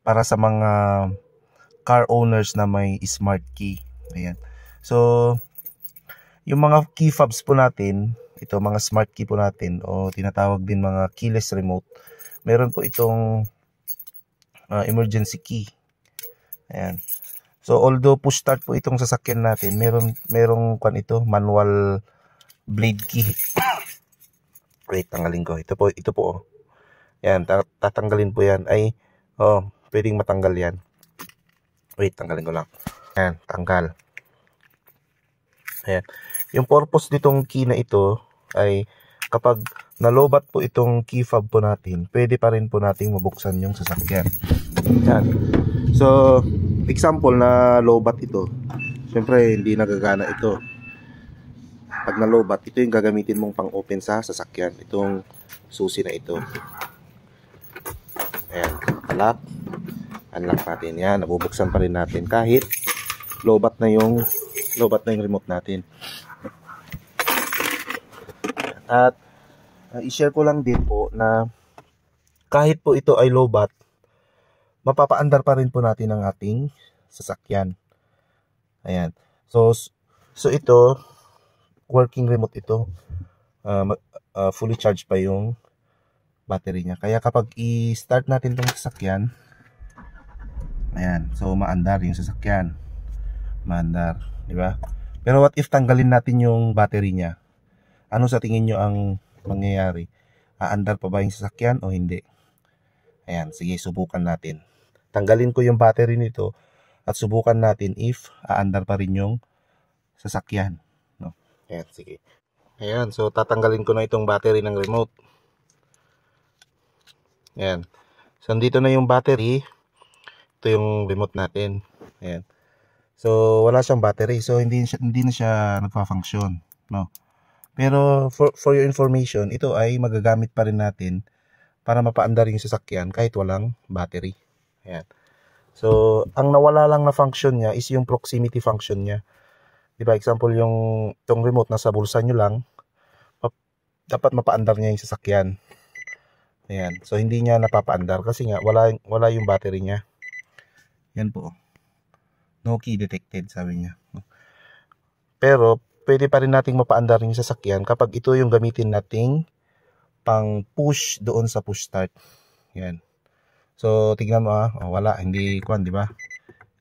para sa mga car owners na may smart key. Ayan. So, yung mga key fobs po natin, ito mga smart key po natin o tinatawag din mga keyless remote, meron po itong emergency key. Ayan. So although push start po itong sasakyan natin, merong ito, manual blade key. Wait, tanggalin ko. Ito po. Oh. Ayan, tatanggalin po yan. Ay, pwedeng matanggal yan. Wait, tanggalin ko lang. Ayan, tanggal. Ayan. Yung purpose nitong key na ito ay kapag nalobat po itong key fob po natin, pwede pa rin po nating mabuksan yung sasakyan. Ayan. So, example na lobat ito. Siyempre, hindi nagagana ito. Pag nalobat, ito yung gagamitin mong pang-open sa sasakyan. Itong susi na ito. Ayan, lock. Unlock natin. Yan, nabubuksan pa rin natin kahit lobat na yung remote natin. At i-share ko lang din po na kahit po ito ay lobat, mapapaandar pa rin po natin ang ating sasakyan. Ayan. So ito, working remote ito. Fully charged pa yung battery niya. Kaya kapag i-start natin itong sasakyan, ayan. So maandar yung sasakyan. Maandar. Diba? Pero what if tanggalin natin yung battery niya? Ano sa tingin nyo ang mangyayari? Aandar pa ba yung sasakyan o hindi? Ayan. Sige, subukan natin. Tanggalin ko yung battery nito at subukan natin if aandar pa rin yung sasakyan. No? Ayan, sige. Ayan, so tatanggalin ko na itong battery ng remote. Ayan. So, andito na yung battery. Ito yung remote natin. Ayan. So, wala siyang battery. So, hindi na siya nagfa-function. No? Pero, for your information, ito ay magagamit pa rin natin para mapaandar yung sasakyan kahit walang battery. Ayan. So, ang nawala lang na function niya is yung proximity function niya. Diba, example, itong remote nasa bulsa nyo lang, dapat mapaandar niya yung sasakyan. Ayan. So, hindi niya napapaandar kasi nga, wala yung battery niya. Yan po. No key detected, sabi niya. Pero, pwede pa rin nating mapaandar yung sasakyan kapag ito yung gamitin nating pang push doon sa push start. Yan. So, tignan mo wala, hindi di ba?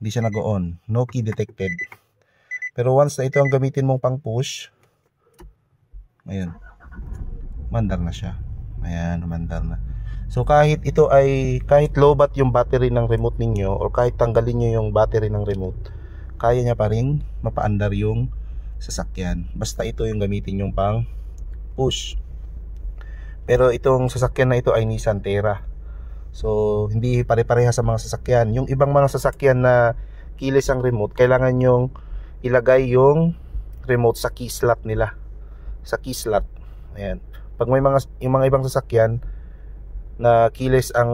Hindi siya nag-on. No key detected. Pero once na ito ang gamitin mong pang push, ayun. Mandar na siya. Ayan, mandar na. So, kahit low-bat yung battery ng remote ninyo or kahit tanggalin nyo yung battery ng remote, kaya niya pa rin mapaandar yung sasakyan. Basta ito yung gamitin yung pang push. Pero itong sasakyan na ito ay Nissan Terra. So, hindi pare-pareha sa mga sasakyan. Yung ibang mga sasakyan na keyless ang remote, kailangan yung ilagay yung remote sa key slot nila. Sa key slot. Ayan. Pag yung mga ibang sasakyan na keyless ang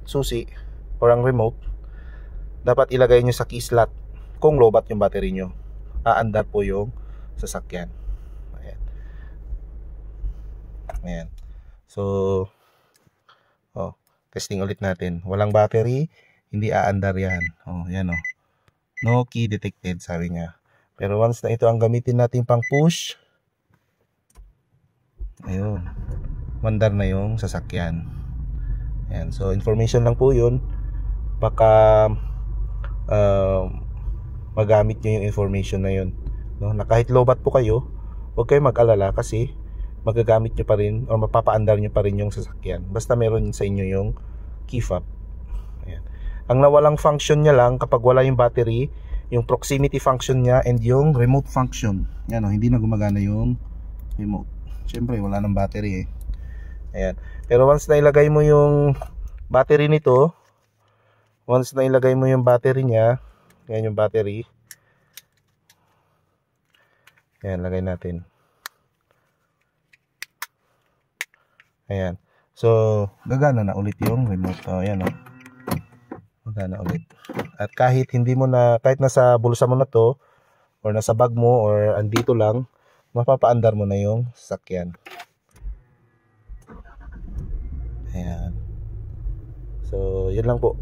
susi or ang remote, dapat ilagay nyo sa key slot kung low-bat yung battery nyo. Aandar po yung sasakyan. Ayan. Ayan. So, testing ulit natin. Walang battery, hindi aandar yan. Yan no key detected, sabi niya. Pero once na ito ang gamitin natin pang push, ayun, mandar na yung sasakyan. Ayan. So, information lang po yun. Baka magamit nyo yung information na yun. No? Na kahit low-bat po kayo, huwag kayo mag-alala kasi magagamit nyo pa rin o mapapaandar nyo pa rin yung sasakyan basta meron sa inyo yung key fob. Ayan. Ang nawalang function niya lang kapag wala yung battery, yung proximity function niya and yung remote function. Yan hindi na gumagana yung remote. Siyempre wala nang battery Ayan. Pero once na ilagay mo yung battery nito, niya, yan yung battery. Ayan, lagay natin. Ayan. So, gagana na ulit yung remote. Ayan gagana ulit. At kahit nasa bulsa mo na to, or nasa bag mo, or andito lang, mapapaandar mo na yung sasakyan. Ayan. So, yun lang po.